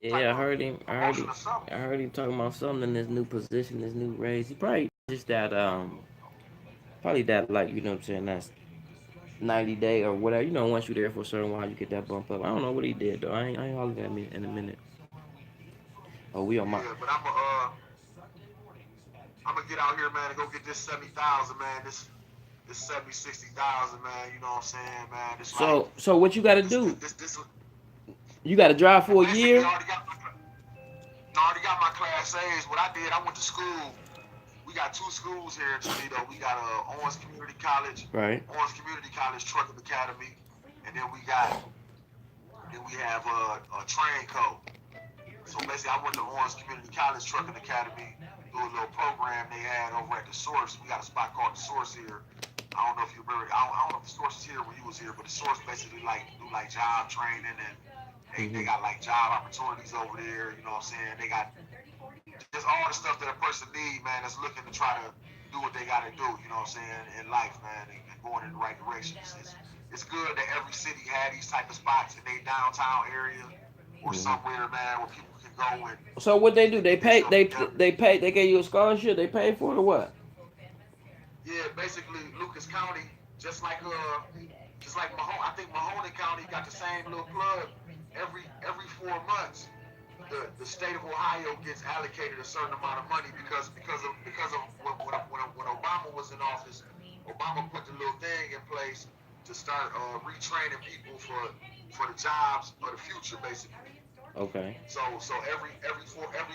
Yeah, type I of heard him. I heard promotion him. or something. I heard him talking about something in this new position, this new raise. He probably just that probably that like you know what I'm saying that's 90 day or whatever. You know, once you're there for a certain while, you get that bump up. I don't know what he did though. I ain't hollering at me in a minute. Oh, we on my. Yeah, but I'm gonna get out here, man, and go get this 70,000, man. This 70, 60,000, man. You know what I'm saying, man? It's like So what you got to this, this, do? this, this. You got to drive Well, for a basically, year, I already got my class A's. What I did, I went to school. We got two schools here in Toledo. We got Owens Community College, right? Owens Community College Trucking Academy, and then we have a train code. So basically, I went to Owens Community College Trucking Academy through a little program they had over at the Source. We got a spot called the Source here. I don't know if you remember. I don't know if the Source is here when you was here, but the Source basically like do like job training and they Hmm. got like job opportunities over there. You know what I'm saying? They got just all the stuff that a person need, man, that's looking to try to do what they got to do. You know what I'm saying in life, man, and going in the right direction. It's good that every city had these type of spots in their downtown area or Hmm. somewhere, man, where people can go So what they do? and They get pay. themselves together. They pay. They gave you a scholarship. They paid for it or what? Yeah, basically Lucas County, just like Mahoney. I think Mahoney County got the same little plug every 4 months. The state of Ohio gets allocated a certain amount of money because of when Obama was in office. Obama put the little thing in place to start retraining people for the jobs of the future, basically. Okay. So every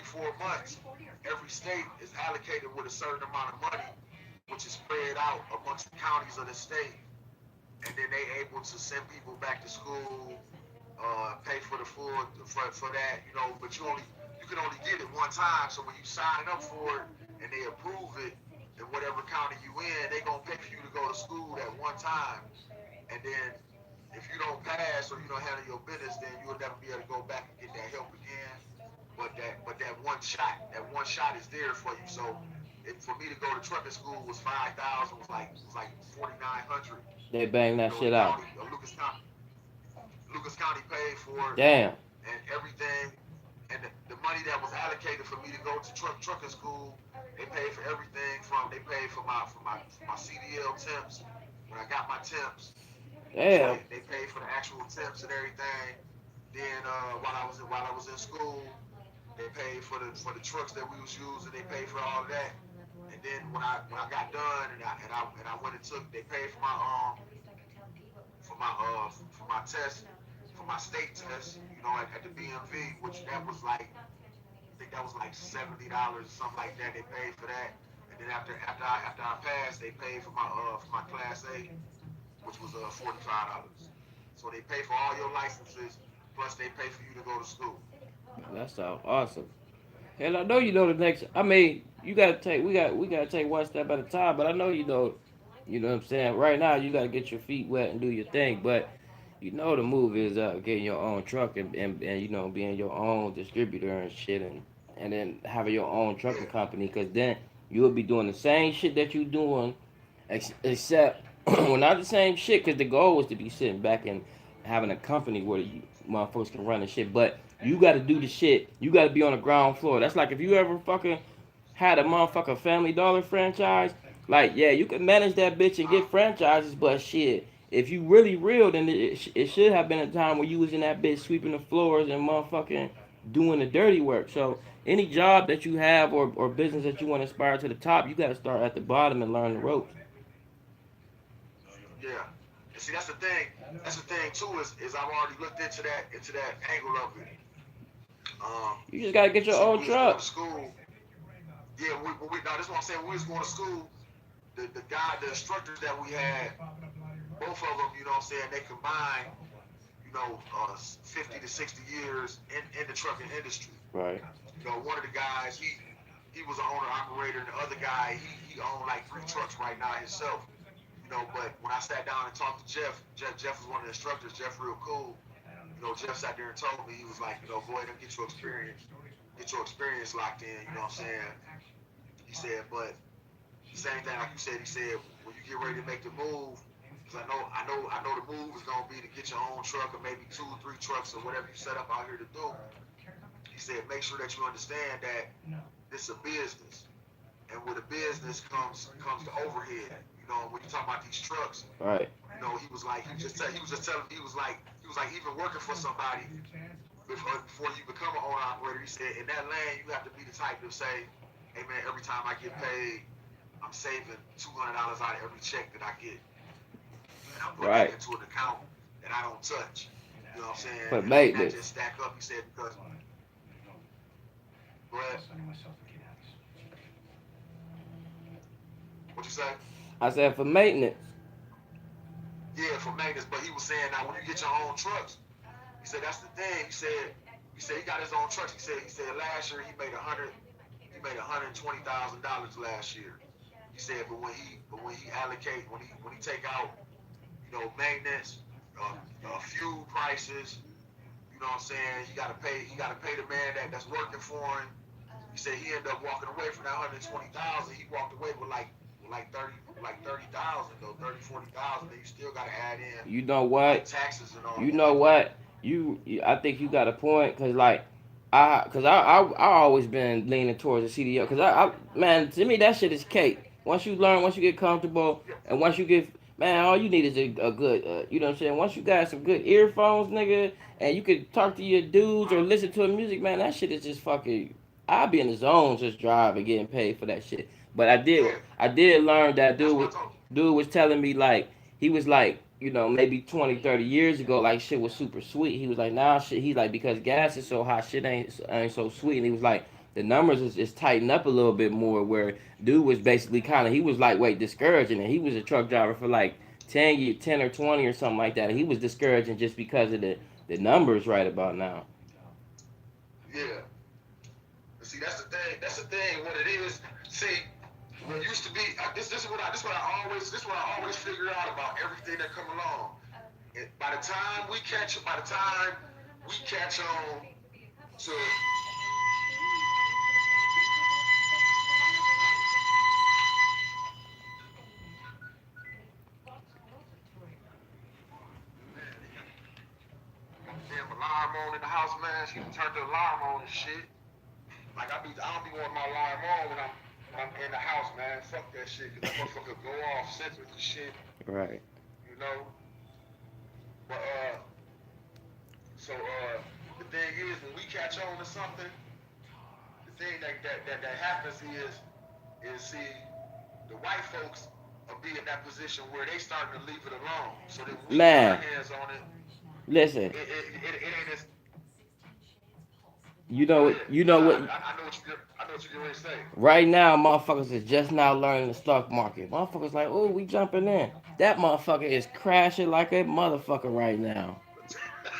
4 months, every state is allocated with a certain amount of money, which is spread out amongst the counties of the state, and then they able to send people back to school, pay for the food for that, you know. But you can only get it one time. So when you sign up for it and they approve it in whatever county you in, they gonna pay for you to go to school that one time, and then if you don't pass or you don't handle your business, then you'll never be able to go back and get that help again. That one shot is there for you. So for me to go to trucking school was 5,000, was like 4,900. They bang You that know, the shit out. county, Lucas County paid for it Damn. and everything. And the money that was allocated for me to go to trucking school, they paid for everything they paid for my CDL temps when I got my temps. So Damn. they paid for the actual temps and everything. Then while I was in school, they paid for the trucks that we was using. They paid for all of that. And then when I got done and I went and took, they paid for my test, for my state test. You know, at the BMV, which that was like I think that was like $70 or something like that. They paid for that. And then after I passed, they paid for my class A, which was $45. So they pay for all your licenses, plus they pay for you to go to school. That sounds awesome. And I know you know the next. I mean, you gotta take. We gotta take one step at a time. But I know you know. You know what I'm saying. Right now, you gotta get your feet wet and do your thing. But you know the move is getting your own truck and you know being your own distributor and shit and then having your own trucking Yeah, company because then you'll be doing the same shit that you doing except well not the same shit because the goal was to be sitting back and having a company where you motherfuckers can run the shit but you got to do the shit. You got to be on the ground floor. That's like if you ever fucking had a motherfucking Family Dollar franchise. Like, yeah, you can manage that bitch and get franchises, but shit, if you really real, then it should have been a time where you was in that bitch sweeping the floors and motherfucking doing the dirty work. So any job that you have or business that you want to aspire to the top, you got to start at the bottom and learn the ropes. yeah. And see, that's the thing. That's the thing too is I've already looked into that angle of it. You just got to get your See, when own we was going truck. to school, yeah, no, this is what I'm saying. When we was going to school, the instructors that we had, both of them, you know what I'm saying, they combined, 50 to 60 years in the trucking industry. Right. You know, one of the guys, he was an owner operator, and the other guy, he owned like 3 trucks right now himself. You know, but when I sat down and talked to Jeff was one of the instructors. Jeff, real cool. You know, Jeff sat there and told me he was like, go ahead and get your experience locked in. You know what I'm saying? He said, but the same thing like you said. He said when you get ready to make the move, because I know the move is gonna be to get your own truck or maybe 2 or 3 trucks or whatever you set up out here to do. said, make sure that you understand that this is a business, and with a business comes the overhead. You know, when you talk about these trucks, Right. you know, he was just telling me he was like even working for somebody before you become an owner operator. He said in that lane you have to be the type to say, hey man, every time I get paid, I'm saving $200 out of every check that I get, and I'm putting that Right. into an account that I don't touch. You know what I'm saying? For And that maintenance. just stack up. He said because, but what you say? I said for maintenance. Yeah, for maintenance. But he was saying now when you get your own trucks, he said that's the thing. He said he got his own trucks. He said last year he made $120,000 last year. He said, but when he allocate when he take out, you know, maintenance, fuel prices, you know what I'm saying? He gotta pay the man that's working for him. He said he ended up walking away from that 120,000. He walked away with like 30,000 though, 40,000. Then you still gotta add in You know like what? taxes and all You that. know what? I think you got a point, cause like, I always been leaning towards the CDO, cause man, to me that shit is cake. Once you learn, once you get comfortable, Yeah, and once you get, man, all you need is a good, you know what I'm saying? Once you got some good earphones, nigga, and you could talk to your dudes or listen to a music, man, that shit is just fucking. I'll be in the zone just driving, getting paid for that shit. But yeah. I did learn that That's what I told him. dude was telling me like he was like, you know, maybe 20, 30 years ago, like shit was super sweet. He was like, nah, shit, he's like, because gas is so hot, shit ain't so sweet. And he was like, the numbers is tightened up a little bit more, where dude was basically kind of, he was like, wait, discouraging. And he was a truck driver for like 10 or 20 or something like that. And he was discouraging just because of the numbers right about now. Yeah. See, that's the thing. That's the thing. What it is. See, what used to be. This is what I always figure out about everything that come along. By the time we catch on to damn alarm on in the house, man. She turned the alarm on and shit. Like I don't be wanting my alarm on when I'm in the house, man. Fuck that shit, cause that motherfucker go off senseless and shit, Right. you know. But the thing is, when we catch on to something, the thing that happens is see the white folks will be in that position where they starting to leave it alone. So that when we get our Man, hands on it, listen, it ain't as. you Go know ahead. you know Nah, what I know what you're going to say. right now, motherfuckers is just now learning the stock market. Motherfuckers like, oh, we jumping in. That motherfucker is crashing like a motherfucker right now.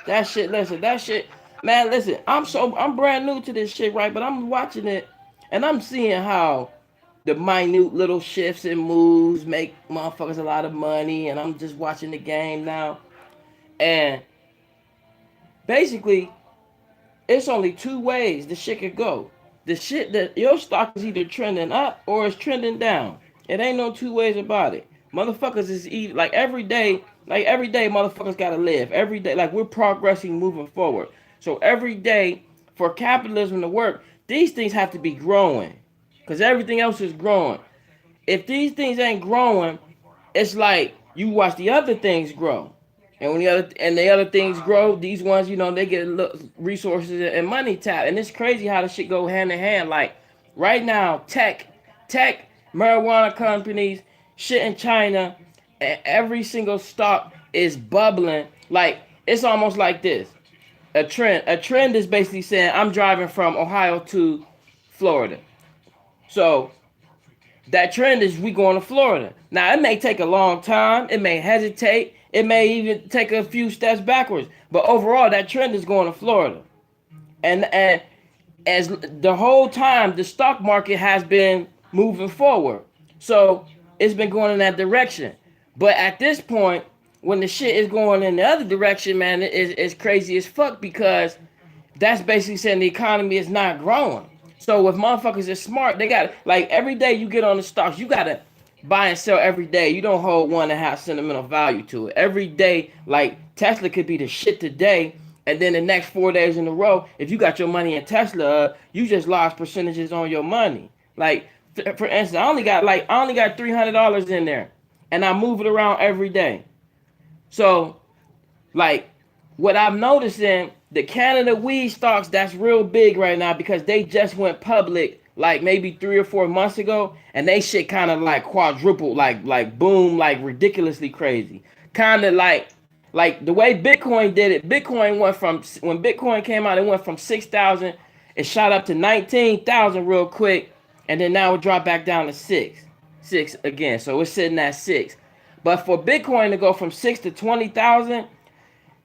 That shit, listen, that shit, man, listen, I'm brand new to this shit, right? But I'm watching it, and I'm seeing how the minute little shifts and moves make motherfuckers a lot of money, and I'm just watching the game now. And basically, it's only two ways the shit could go. The shit that your stock is either trending up or it's trending down. It ain't no two ways about it. Motherfuckers is like every day, motherfuckers gotta live. Every day, like we're progressing, moving forward. So every day, for capitalism to work, these things have to be growing, cause everything else is growing. If these things ain't growing, it's like you watch the other things grow. And when the other things grow, these ones, they get resources and money tap. And it's crazy how the shit go hand in hand. Like right now, tech, marijuana companies, shit in China, and every single stock is bubbling. Like it's almost like this. A trend. A trend is basically saying I'm driving from Ohio to Florida. So that trend is we going to Florida. Now it may take a long time, it may hesitate, it may even take a few steps backwards, but overall that trend is going to Florida. And as the whole time the stock market has been moving forward, so it's been going in that direction. But at this point, when the shit is going in the other direction, man, it's crazy as fuck, because that's basically saying the economy is not growing. So if motherfuckers is smart, they got, like, every day you get on the stocks, you gotta buy and sell every day. You don't hold one and a half sentimental value to it. Every day, like Tesla could be the shit today, And then the next 4 days in a row, if you got your money in Tesla, you just lost percentages on your money. Like for instance, I only got $300 in there, and I move it around every day. So like what I'm noticing, the Canada weed stocks that's real big right now because they just went public like maybe 3 or 4 months ago, and they shit kind of like quadrupled, like boom, like ridiculously crazy, kind of like the way Bitcoin did it. Bitcoin went from when Bitcoin came out, it went from 6,000, it shot up to 19,000 real quick, and then now it dropped back down to six again. So it's sitting at six. But for Bitcoin to go from 6 to 20,000,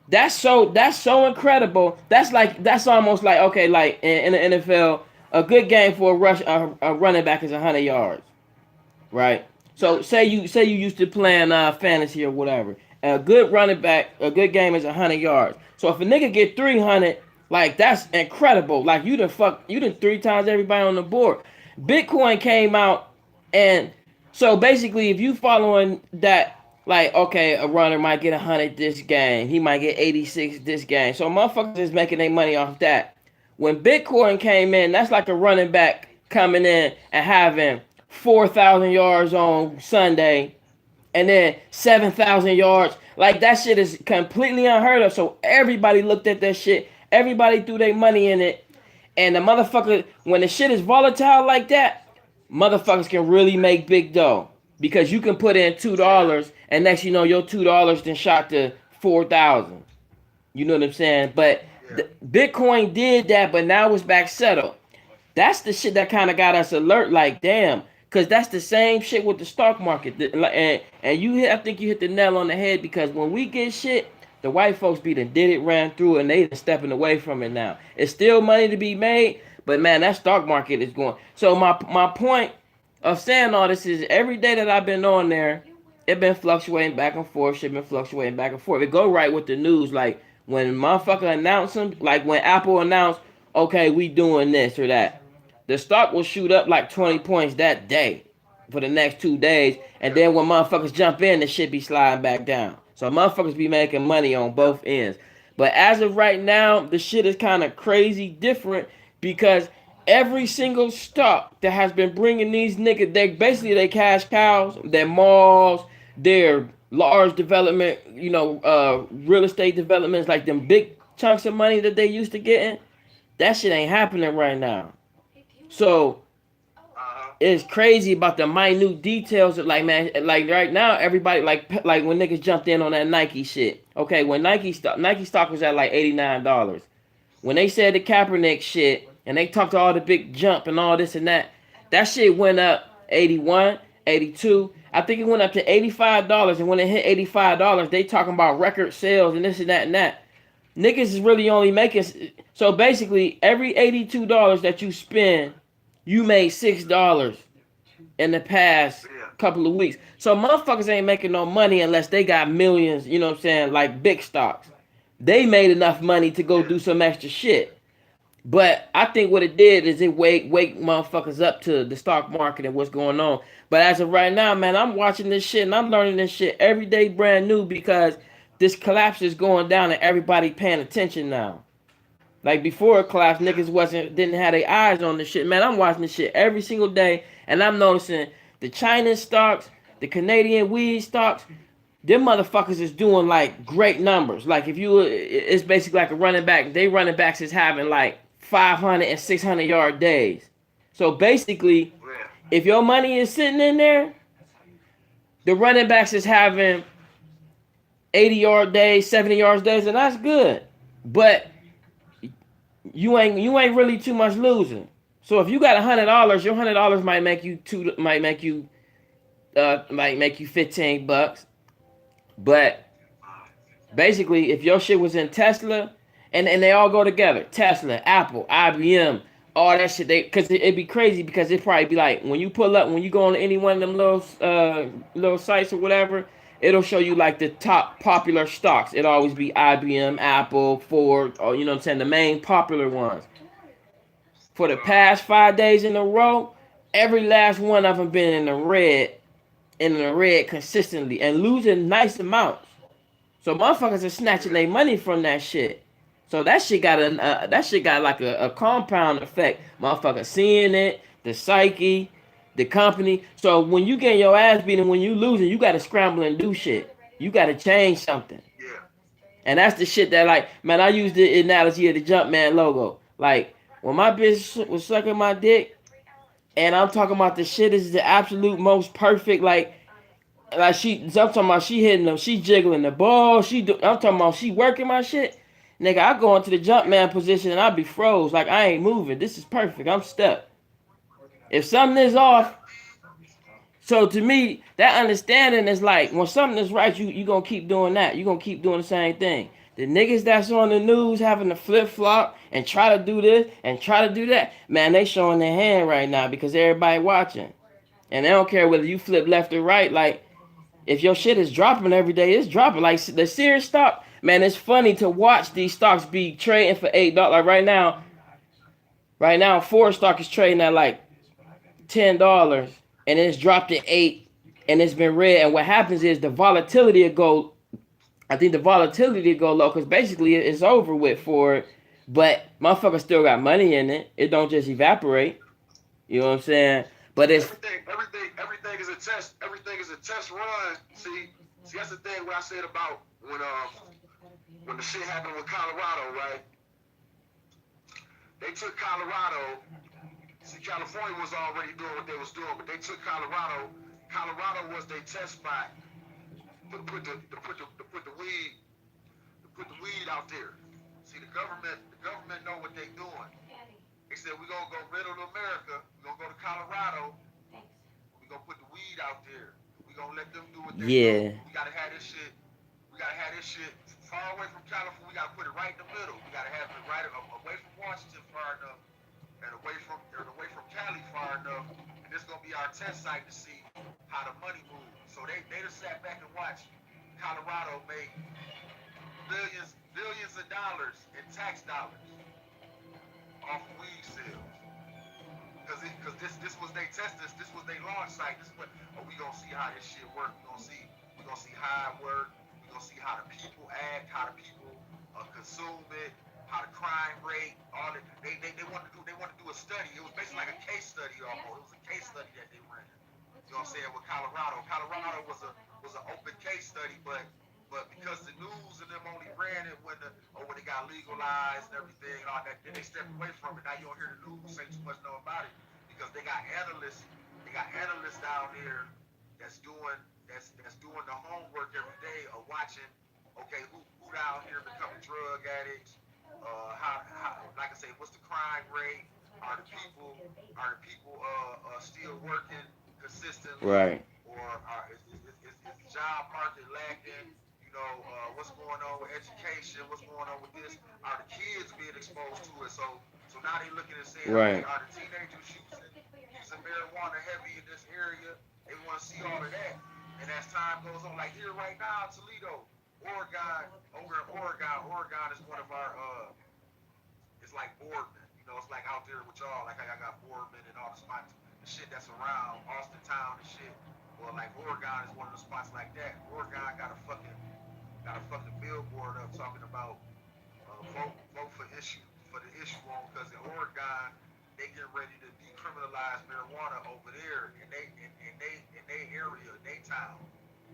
that's so incredible. That's almost like, okay, like in the NFL, a good game for a running back is 100 yards, right? So say you used to playing fantasy or whatever. A good running back, a good game is 100 yards. So if a nigga get 300, like that's incredible. Like you done 3 times everybody on the board. Bitcoin came out, and so basically if you following that, like, okay, a runner might get 100 this game, he might get 86 this game. So motherfuckers is making their money off that. When Bitcoin came in, that's like a running back coming in and having 4,000 yards on Sunday, and then 7,000 yards. Like that shit is completely unheard of. So everybody looked at that shit. Everybody threw their money in it. And the motherfucker, when the shit is volatile like that, motherfuckers can really make big dough. Because you can put in $2, and next you know your $2 then shot to 4,000. You know what I'm saying? But Bitcoin did that, but now it's back settled. That's the shit that kind of got us alert. Like, damn, because that's the same shit with the stock market. I think you hit the nail on the head, because when we get shit, the white folks did it, ran through, and they stepping away from it now. It's still money to be made, but man, that stock market is going. So my point of saying all this is, every day that I've been on there, it been fluctuating back and forth. Shit been fluctuating back and forth. It go right with the news. Like when motherfucker announce them, like when Apple announced, okay, we doing this or that, the stock will shoot up like 20 points that day for the next 2 days. And then when motherfuckers jump in, the shit be sliding back down. So motherfuckers be making money on both ends. But as of right now, the shit is kind of crazy different, because every single stock that has been bringing these niggas, they cash cows, their malls, their large development, real estate developments, like them big chunks of money that they used to getting, that shit ain't happening right now. So it's crazy about the minute details of, like, man, like right now everybody like when niggas jumped in on that Nike shit. Okay, when Nike stock was at like $89. When they said the Kaepernick shit and they talked to all the big jump and all this and that, that shit went up 81, 82. I think it went up to $85. And when it hit $85, they talking about record sales and this and that and that. Niggas is really only making, so basically every $82 that you spend, you made $6 in the past couple of weeks. So motherfuckers ain't making no money unless they got millions, you know what I'm saying, like big stocks. They made enough money to go do some extra shit. But I think what it did is it wake motherfuckers up to the stock market and what's going on. But as of right now, man, I'm watching this shit and I'm learning this shit every day brand new, because this collapse is going down and everybody paying attention now. Like before it collapsed, niggas didn't have their eyes on this shit. Man, I'm watching this shit every single day, and I'm noticing the China stocks, the Canadian weed stocks, them motherfuckers is doing like great numbers. Like it's basically like a running back. They running backs is having like 500 and 600 yard days. So basically, if your money is sitting in there, the running backs is having 80-yard days, 70-yard days, and that's good. But you ain't really too much losing. So if you got $100, your $100 might make you $15. But basically, if your shit was in Tesla, and they all go together, Tesla, Apple, IBM, all that shit, because it'd be crazy, because it'd probably be like when you go on any one of them little sites or whatever, it'll show you like the top popular stocks. It'll always be IBM, Apple, Ford, or you know what I'm saying, the main popular ones. For the past 5 days in a row, every last one of them been in the red consistently and losing nice amounts. So motherfuckers are snatching their money from that shit. So that shit got like a compound effect. Motherfucker seeing it, the psyche, the company. So when you get your ass beaten, when you losing, you gotta scramble and do shit. You gotta change something. Yeah. And that's the shit that like, man, I use the analogy of the Jumpman logo. Like when my bitch was sucking my dick, and I'm talking about the shit is the absolute most perfect, like I'm talking about she hitting them, she jiggling the ball, I'm talking about she working my shit. Nigga, I go into the jump man position and I be froze, like I ain't moving. This is perfect. I'm stuck. If something is Yeah. off, so to me, that understanding is like when something is right, you gonna keep doing that. You gonna keep doing the same thing. The niggas that's on the news having to flip flop and try to do this and try to do that, man, they showing their hand right now because everybody watching. And they don't care whether you flip left or right. Like if your shit is dropping every day, it's dropping. Like the serious stock, man, it's funny to watch these stocks be trading for $8. Like right now, Ford stock is trading at like $10, and it's dropped to 8, and it's been red. And what happens is the volatility will go. I think the volatility will go low because basically it's over with for it. But motherfucker still got money in it. It don't just evaporate. You know what I'm saying? But it's Everything is a test. Everything is a test run. See, that's the thing. What I said about when the shit happened with Colorado, right? They took Colorado. See, California was already doing what they was doing, but they took Colorado. Colorado was their test spot to put the weed out there. See, the government know what they doing. They said we gonna go middle of America. We gonna go to Colorado. We gonna put the weed out there. We gonna let them do what they do. yeah, We gotta have this shit. We gotta have this shit far away from California. We gotta put it right in the middle. We gotta have it right away from Washington far enough, and away from Cali far enough. And this gonna be our test site to see how the money moves. So they just sat back and watched Colorado make billions of dollars in tax dollars off of weed sales. Because this was they test this was their launch site. This is what we gonna see how this shit work. We gonna see how it work. We gonna see how the people act, how the people consume it, how the crime rate, all that. They wanted to do a study. It was basically like a case study almost. It was a case study that they ran. You know what I'm saying, with Colorado. Colorado was an open case study, but because the news and them only ran it when it got legalized and everything and all that, then they stepped away from it. Now you don't hear the news say too much know about it because they got analysts down there that's doing the homework every day of watching. Okay, who down here becoming drug addicts? How like I say, what's the crime rate? Are the people still working consistently, right, or is the job market lacking? What's going on with education? What's going on with this? Are the kids being exposed to it? So now they looking and saying, okay, right. are the teenagers using marijuana heavy in this area? They want to see all of that. And as time goes on, like here right now, Toledo, Oregon, over in Oregon is one of our it's like Boardman. It's like out there with y'all. Like I got Boardman and all the spots, the shit that's around Austin Town and shit. Well, like Oregon is one of the spots like that. Oregon got a fucking billboard up talking about vote for the issue on, because in Oregon they get ready to decriminalize marijuana over there in they area, in they town.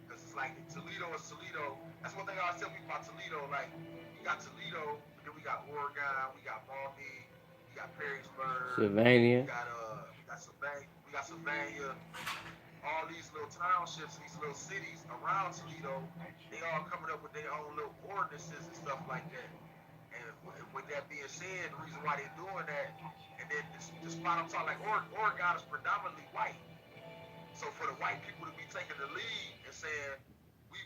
Because it's like Toledo is Toledo. That's one thing I always tell people about Toledo. Like we got Toledo, but then we got Oregon, we got Maumee, we got Perrysburg, Sylvania. we got Sylvania. All these little townships, these little cities around Toledo, they all coming up with their own little ordinances and stuff like that. And with that being said, the reason why they're doing that, and then the spot I'm talking, like Oregon is predominantly white. So for the white people to be taking the lead and saying, we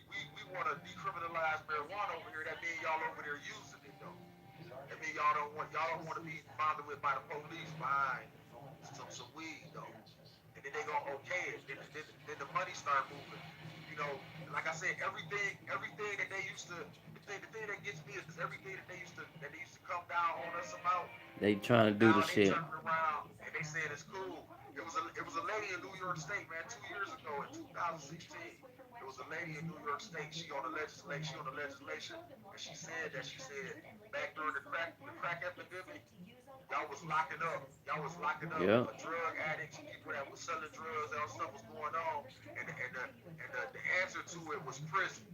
want to decriminalize marijuana over here, that means y'all over there using it though. That means y'all don't want to be bothered with by the police behind some weed though. And then they gonna okay it. Then the money start moving. You know, like I said, everything that they used to, the thing that gets me is everything that they used to come down on us about. They trying to do the Now they shit. turning around and they saying it's cool. It was a lady in New York State, man, 2 years ago in 2016. It was a lady in New York State. She on the legislation, and she said back during the crack epidemic, y'all was locking up. Y'all was locking up Yeah. drug addicts, people that was selling drugs. All stuff was going on, and the answer to it was prison.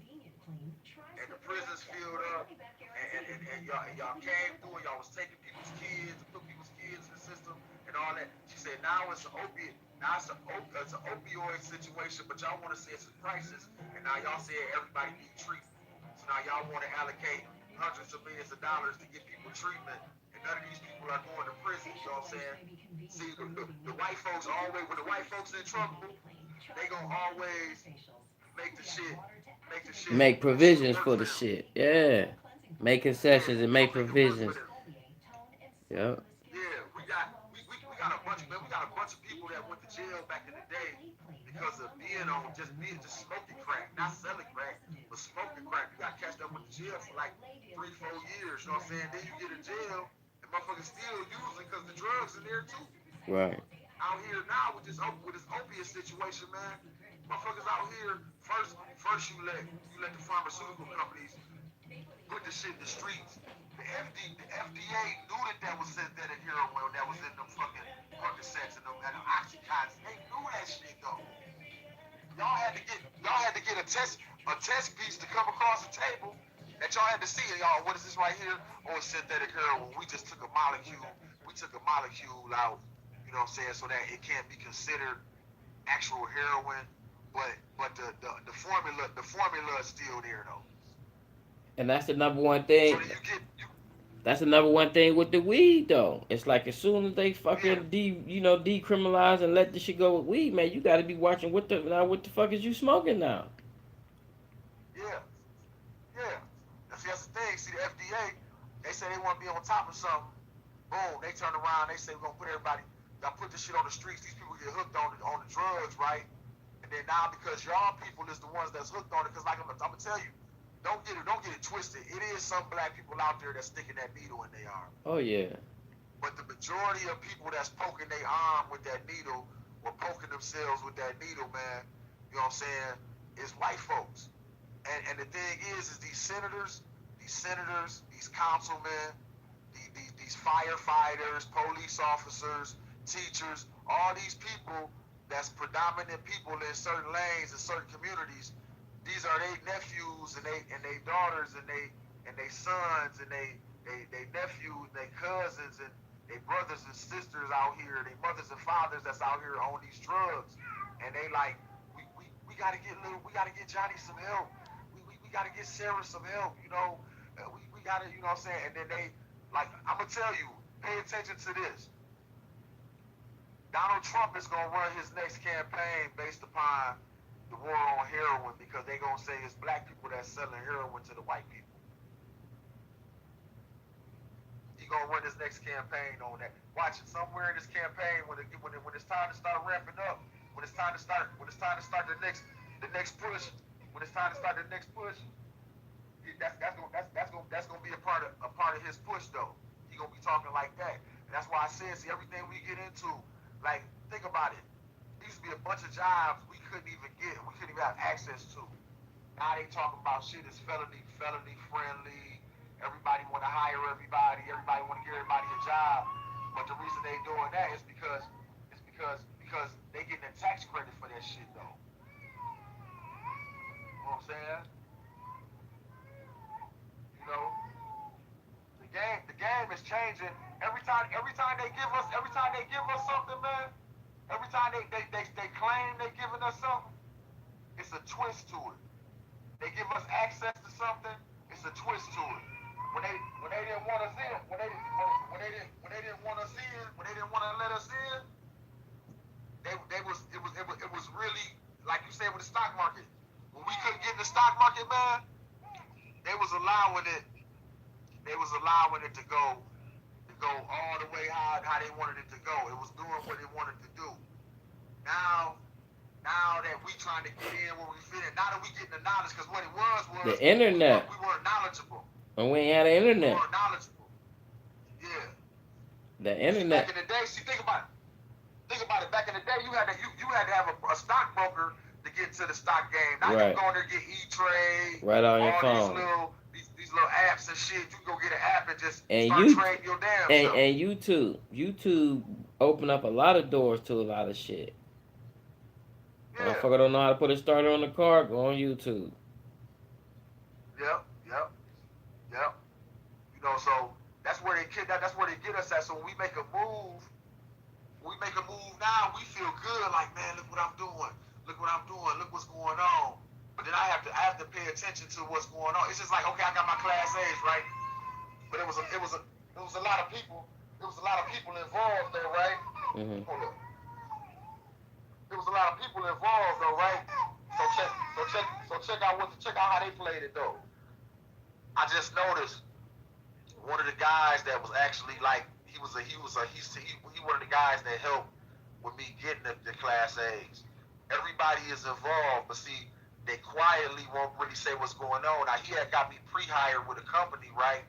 And the prisons filled up, and y'all came through, and y'all was taking people's kids, and put people's kids in the system, and all that. She said now it's an opiate, now it's an opioid situation, but y'all want to say it's a crisis, and now y'all say everybody need treatment. So now y'all want to allocate hundreds of millions of dollars to get people treatment, and none of these people are going to prison. You know what I'm saying? See, the white folks always, when the white folks in trouble, they gonna always make the shit, Make the shit provisions work for for the them. shit. Yeah. Make Yeah, concessions and they make gonna make it work for provisions. them. Yep. Yeah, we got a bunch, man. We got a bunch of people that went to jail back in the day because of just smoking crack, not selling crack, but smoking crack. You got catched up with the jail for like 3, 4 years. You know what I'm saying? Then you get in jail, and motherfuckers still using because the drugs in there too. Right. Out here now with this opiate situation, man. Motherfuckers out here first you let the pharmaceutical companies put the shit in the streets. The FDA knew that was synthetic heroin that was in them fucking Percocets and them Oxycontins. They knew that shit though. Y'all had to get a test piece to come across the table that y'all had to see. Y'all, what is this right here? Oh, it's synthetic heroin. We just took a molecule. We took a molecule out. You know what I'm saying? So that it can't be considered actual heroin, but the formula is still there though. And that's the number one So thing. that you get you That's the number one thing with the weed though. It's like as soon as they yeah fucking decriminalize and let this shit go with weed, man, you gotta be watching what the fuck is you smoking now? yeah yeah. That's the thing. See the FDA, they say they want to be on top of something. Boom, they turn around. They say we're gonna put everybody. Y'all put this shit on the streets. These people get hooked on the drugs, right? And then now because y'all people is the ones that's hooked on it, because like I'm gonna tell you, don't get it twisted. It is some black people out there that's sticking that needle in their arm. Oh yeah. But the majority of people that's poking their arm with that needle or poking themselves with that needle, man, you know what I'm saying, is white folks. And the thing is these senators, these councilmen, these firefighters, police officers, teachers, all these people that's predominant people in certain lanes in certain communities. These are their nephews and they daughters and they sons and they nephews, they cousins and they brothers and sisters out here, they mothers and fathers that's out here on these drugs, and they like we gotta get Johnny some help. We gotta get Sarah some help. We gotta you know what I'm saying. And then they like I'm gonna tell you, pay attention to this. Donald Trump is gonna run his next campaign based upon the war on heroin because they gonna say it's black people that's selling heroin to the white people. He gonna run his next campaign on that. Watch it somewhere in this campaign when it's time to start ramping up, when it's time to start the next push, when it's time to start the next push. That's gonna be a part of his push though. He gonna be talking like that, and that's why I said, see, everything we get into, like think about it. There used to be a bunch of jobs we couldn't even have access to. Now they talking about shit is felony friendly. Everybody want to hire everybody. Everybody want to give everybody a job. But the reason they doing that is because they getting a tax credit for that shit though. You know what I'm saying? You know, the game is changing every time they give us something, man. Every time they claim they giving us something, it's a twist to it. They give us access to something, it's a twist to it. When they didn't want us in, when they didn't want to let us in, it was really like you said with the stock market. When we couldn't get in the stock market, man, they was allowing it. They was allowing it to go all the way how they wanted it to go. It was doing what it wanted to do. Now now that we trying to get in where we fit in, now that we getting the knowledge, because what it was The internet. we weren't knowledgeable. When we ain't had the We internet. weren't knowledgeable. Yeah. The See, back internet. in the day, think about it. Think about it. Back in the day, you had to have a stockbroker to to get into the stock game. Now you can Right. go in there and get E-Trade, Right on your all phone. these little apps and shit. You can go get an app and just And start you trading your damn and self. and YouTube open up a lot of doors to a lot of shit. Yeah. Motherfucker don't know how to put a starter on the car, go on YouTube. Yep. Yep. Yep. You know, so that's where they get us at. So when we make a move, now, we feel good. Like, man, look what I'm doing. Look what I'm doing. Look what's going on. But then I have to pay attention to what's going on. It's just like, okay, I got my class A's, right? But it was a lot of people. There was a lot of people involved though, right? Mm-hmm. Hold up. There was a lot of people involved though, right? Check out how they played it though. I just noticed one of the guys that was actually like he one of the guys that helped with me getting the class A's. Everybody is involved, but see, they quietly won't really say what's going on. Now he had got me pre-hired with a company, right?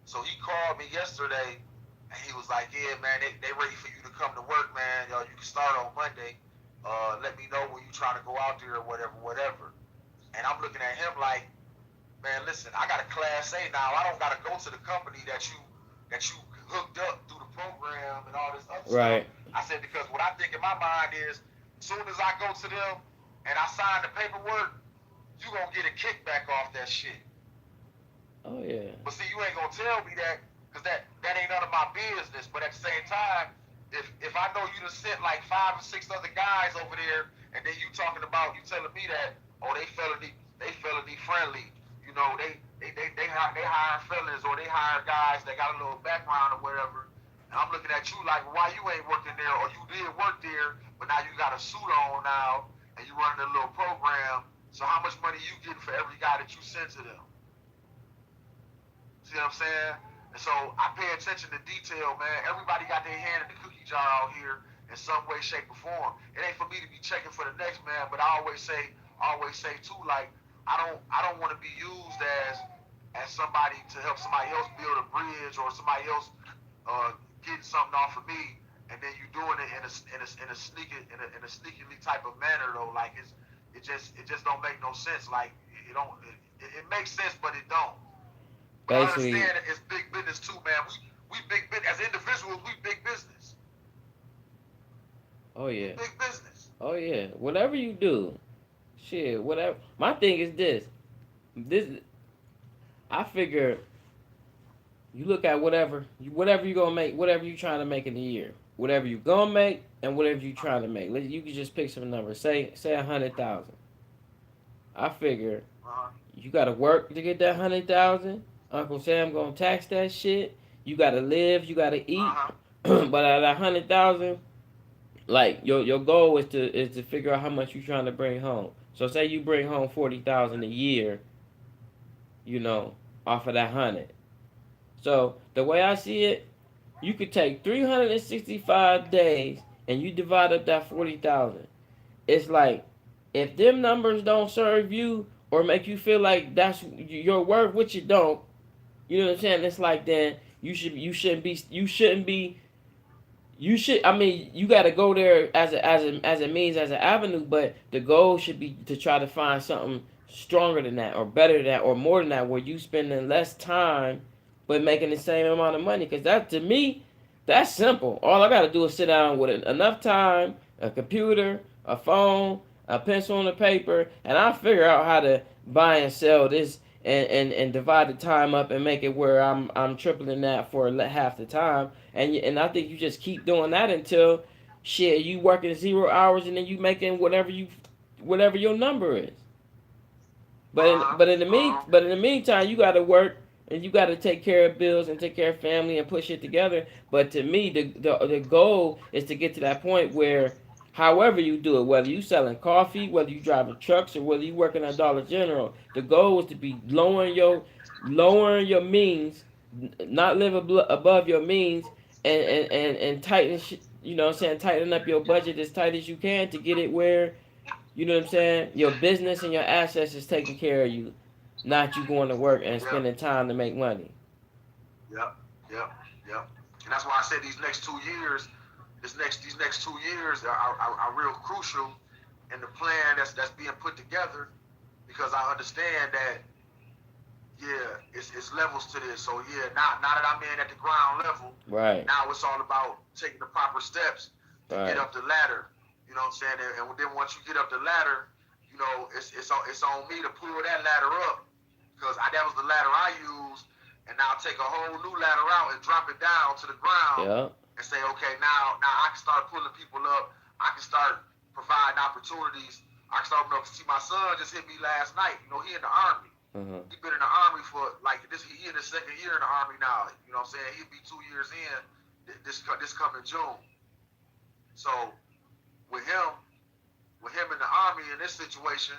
So he called me yesterday and he was like, "Yeah, man, they ready for you to come to work, man. Yo, you can start on Monday. Let me know when you trying to go out there or whatever." And I'm looking at him like, man, listen, I got a class A now. I don't gotta go to the company that you hooked up through the program and all this other stuff. Right. I said, because what I think in my mind is, as soon as I go to them and I sign the paperwork, you gonna get a kickback off that shit. Oh yeah. But see, you ain't gonna tell me that, because that ain't none of my business. But at the same time, if I know you done sent like 5 or 6 other guys over there, and then you telling me that, oh, they felony friendly. You know, they hire felons, or they hire guys that got a little background or whatever. And I'm looking at you like, why you ain't working there, or you did work there, but now you got a suit on now, and you running a little program. So how much money you getting for every guy that you send to them? See what I'm saying? And so I pay attention to detail, man. Everybody got their hand in the cookie jar out here in some way, shape, or form. It ain't for me to be checking for the next man, but I always say too, like, I don't want to be used as somebody to help somebody else build a bridge, or somebody else getting something off of me, and then you doing it in a sneakily type of manner though. Like, it just don't make no sense. Like, it makes sense, but it don't. But I Basically, understand it's big business too, man. We big business as individuals. We big business. oh We yeah. big business. Oh yeah. Whatever you do, shit, whatever. My thing is this. This I figure you look at whatever you gonna make, whatever you trying to make in a year, whatever you gonna make, and whatever you trying to make. You can just pick some numbers. Say 100,000. I figure Uh-huh. you gotta work to get that 100,000. Uncle Sam gonna tax that shit. You gotta live. You gotta eat. Uh-huh. But at 100,000, like your goal is to figure out how much you trying to bring home. So say you bring home 40,000 a year, you know, off of that 100. So the way I see it, you could take 365 days and you divide up that 40,000. It's like, if them numbers don't serve you or make you feel like that's your worth, which you don't, you know what I'm saying? It's like, then you should. I mean, you got to go there as a means, as an avenue, but the goal should be to try to find something stronger than that, or better than that, or more than that, where you spending less time but making the same amount of money. Because that, to me, that's simple. All I got to do is sit down with enough time, a computer, a phone, a pencil and a paper, and I figure out how to buy and sell this, and divide the time up and make it where I'm tripling that for half the time. And I think you just keep doing that until, shit, you working 0 hours and then you making whatever your number is. But in, Uh-huh. but in the mean Uh-huh. but in the meantime, you got to work and you got to take care of bills and take care of family and put shit together. But to me, the goal is to get to that point where, however you do it, whether you selling coffee, whether you driving trucks, or whether you working at Dollar General, the goal is to be lowering your means, not live above your means, and tighten, you know what I'm saying, tighten up your budget as tight as you can to get it where, you know what I'm saying, your business and your assets is taking care of you, not you going to work and Yep. spending time to make money. Yep. Yep. Yep. And that's why I said these next 2 years are real crucial, and the plan that's being put together, because I understand that, yeah, it's levels to this. So yeah, now that I'm in at the ground level, Right. now it's all about taking the proper steps to get Right. up the ladder. You know what I'm saying? And then once you get up the ladder, it's on me to pull that ladder up, because that was the ladder I used, and now take a whole new ladder out and drop it down to the ground Yeah. and say, okay, now I can start pulling people up. I can start providing opportunities. I can start, see, my son just hit me last night. He in the Army. Uh-huh. He been in the Army for like this. He in his second year in the Army now. You know what I'm saying? He'll be 2 years in this coming June. So with him, in the Army in this situation,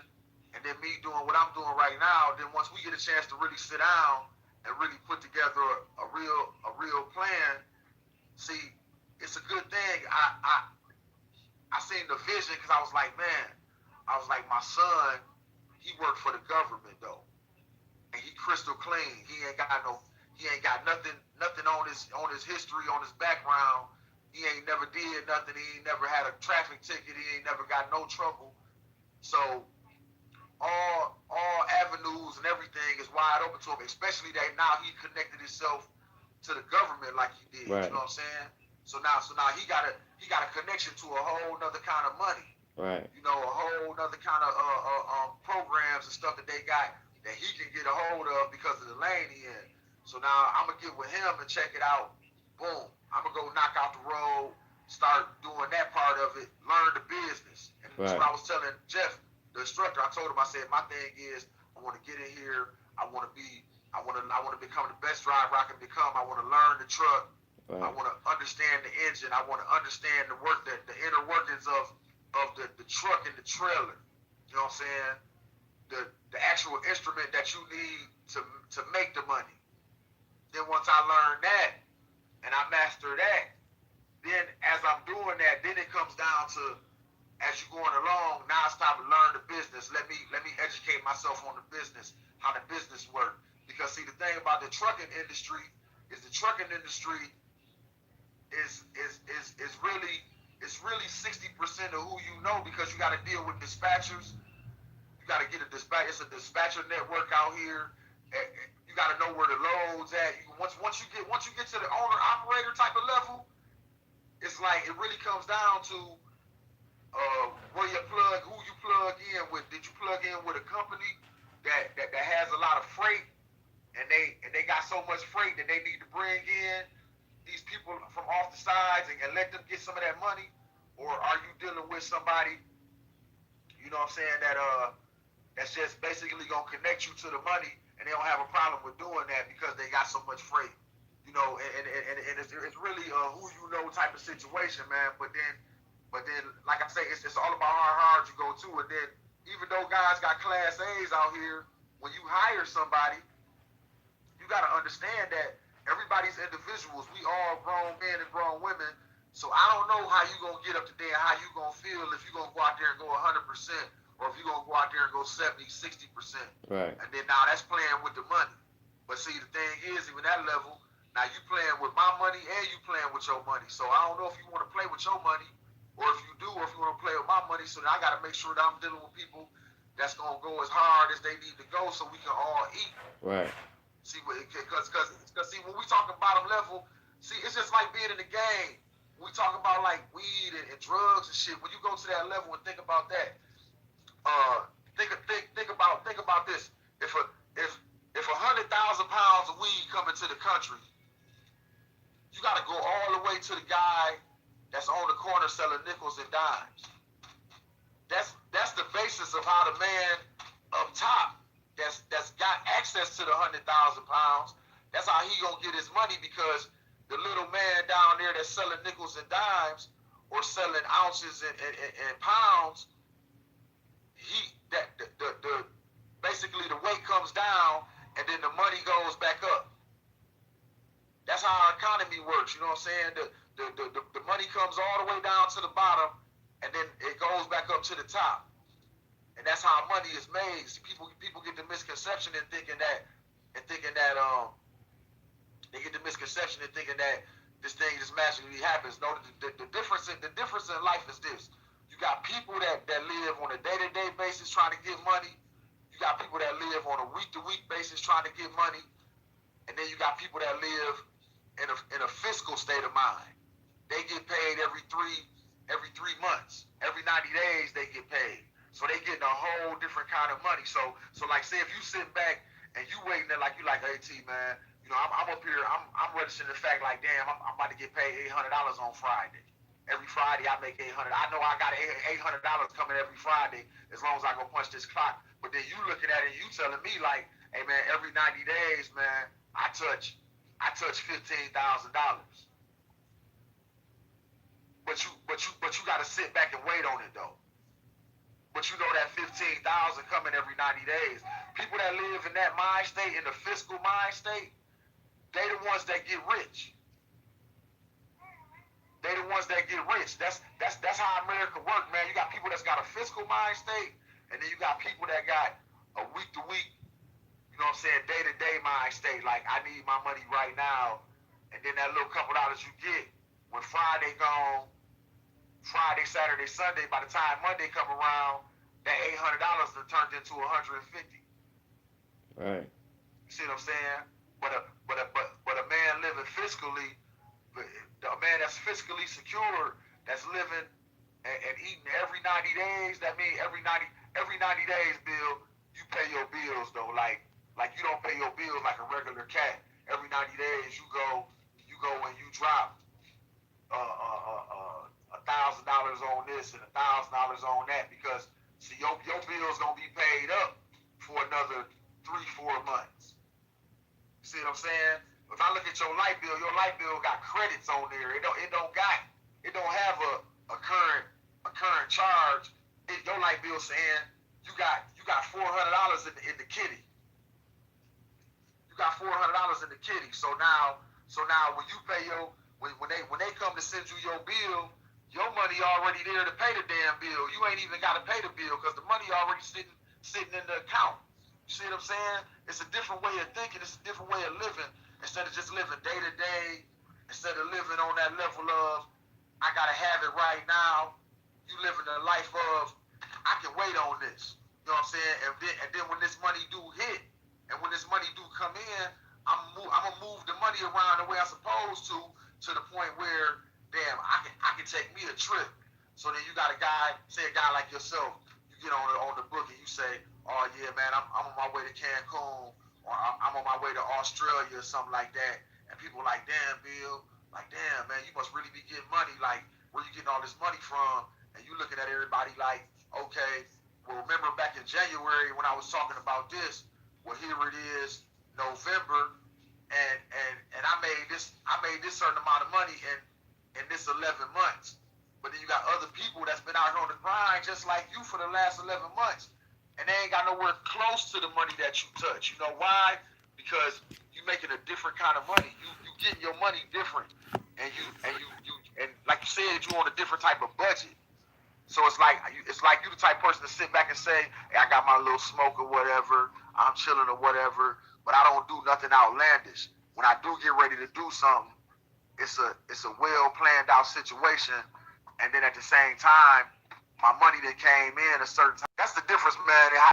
and then me doing what I'm doing right now, then once we get a chance to really sit down and really put together a real plan, see, it's a good thing. I seen the vision, because I was like, man, my son, he worked for the government though, and he crystal clean. He ain't got nothing on his history, on his background. He ain't never did nothing. He ain't never had a traffic ticket. He ain't never got no trouble. So all avenues and everything is wide open to him, especially that now he connected himself to the government like he did. Right. You know what I'm saying? So now he got a connection to a whole nother kind of money. Right. A whole nother kind of programs and stuff that they got that he can get a hold of because of the lane he in. So now I'm gonna get with him and check it out. Boom. I'm gonna go knock out the road, start doing that part of it, learn the business. And that's Right. what I was telling Jeff, the instructor. I told him, I said, my thing is, I want to get in here. I want to become the best driver I can become. I want to learn the truck. Right. I want to understand the engine. I want to understand the inner workings of the truck and the trailer. You know what I'm saying? The actual instrument that you need to make the money. Then once I learn that and I master that, then as I'm doing that, then it comes down to, as you're going along, now it's time to learn the business. Let me educate myself on the business, how the business works. Because see, the thing about the trucking industry is really 60% of who you know, because you got to deal with dispatchers. You got to get a dispatch. It's a dispatcher network out here. You got to know where the loads at. Once you get to the owner operator type of level, it's like it really comes down to who you plug in with. Did you plug in with a company that has a lot of freight, and they got so much freight that they need to bring in these people from off the sides and let them get some of that money? Or are you dealing with somebody, you know what I'm saying, that's just basically gonna connect you to the money, and they don't have a problem with doing that because they got so much freight? And it's really who you know type of situation, man. But then, like I say, it's all about how hard you go to. And then, even though guys got class A's out here, when you hire somebody, you got to understand that everybody's individuals. We all grown men and grown women. So I don't know how you going to get up today and how you going to feel if you're going to go out there and go 100%, or if you're going to go out there and go 70, 60%. Right. And then now that's playing with the money. But see, the thing is, even that level, now you playing with my money and you playing with your money. So I don't know if you want to play with your money, or if you do, or if you want to play with my money. So then I got to make sure that I'm dealing with people that's going to go as hard as they need to go so we can all eat. Right. See, because see, when we talking bottom level, see, it's just like being in the game. When we talk about like weed and drugs and shit, when you go to that level and think about that, think about this. If 100,000 pounds of weed come into the country, you got to go all the way to the guy that's on the corner selling nickels and dimes. That's the basis of how the man up top that's got access to the 100,000 pounds. That's how he gonna get his money, because the little man down there that's selling nickels and dimes or selling ounces and pounds, the basically the weight comes down and then the money goes back up. That's how our economy works. You know what I'm saying? The money comes all the way down to the bottom, and then it goes back up to the top. And that's how money is made. See, people get the misconception in thinking that they get the misconception in thinking that this thing just magically happens. No, the difference in life is this: you got people that live on a day-to-day basis trying to get money. You got people that live on a week-to-week basis trying to get money. And then you got people that live in a fiscal state of mind. They get paid every three months. Every 90 days they get paid. So they getting a whole different kind of money. So like, say if you sitting back and you waiting there like you like, hey T, man, you know, I'm up here, I'm registering the fact like, damn, I'm about to get paid $800 on Friday. Every Friday I make $800. I know I got $800 coming every Friday as long as I go punch this clock. But then you looking at it and you telling me like, hey man, every 90 days, man, I touch $15,000. But you got to sit back and wait on it though. But you know that 15,000 coming every 90 days. People that live in that mind state, in the fiscal mind state, they the ones that get rich. They the ones that get rich. That's how America works, man. You got people that's got a fiscal mind state, and then you got people that got a week to week, you know what I'm saying, day to day mind state. Like, I need my money right now, and then that little couple dollars you get when Friday gone. Friday, Saturday, Sunday, by the time Monday come around, that $800 done turned into $150. Right. You see what I'm saying? But a man living fiscally, a man that's fiscally secure, that's living and eating every 90 days. That means every 90 days, Bill, you pay your bills though. Like you don't pay your bills like a regular cat. Every 90 days you go and you drop $1,000 on this and $1,000 on that, because see your bill's gonna be paid up for another 3-4 months. You see what I'm saying? If I look at your light bill got credits on there. It don't have a current charge. Your light bill saying you got $400 in the kitty. You got $400 in the kitty. So now when you pay when they come to send you your bill, your money already there to pay the damn bill. You ain't even got to pay the bill because the money already sitting in the account. You see what I'm saying? It's a different way of thinking. It's a different way of living. Instead of just living day to day, instead of living on that level of, I got to have it right now, you living the life of, I can wait on this. You know what I'm saying? And then when this money do hit, and when this money do come in, I'm going to move the money around the way I'm supposed to the point where, damn, I can take me a trip. So then you got a guy, say a guy like yourself, you get on the book and you say, oh yeah, man, I'm on my way to Cancun, or I'm on my way to Australia or something like that. And people like, damn, Bill, like, damn, man, you must really be getting money. Like, where you getting all this money from? And you looking at everybody like, okay, well, remember back in January when I was talking about this, well, here it is, November, and I made this certain amount of money in this 11 months. But then you got other people that's been out here on the grind just like you for the last 11 months. And they ain't got nowhere close to the money that you touch. You know why? Because you making a different kind of money. You getting your money different. And you like you said, you on a different type of budget. So it's like you the type of person to sit back and say, hey, I got my little smoke or whatever, I'm chilling or whatever, but I don't do nothing outlandish. When I do get ready to do something, it's a well planned out situation, and then at the same time, my money that came in a certain time. That's the difference, man.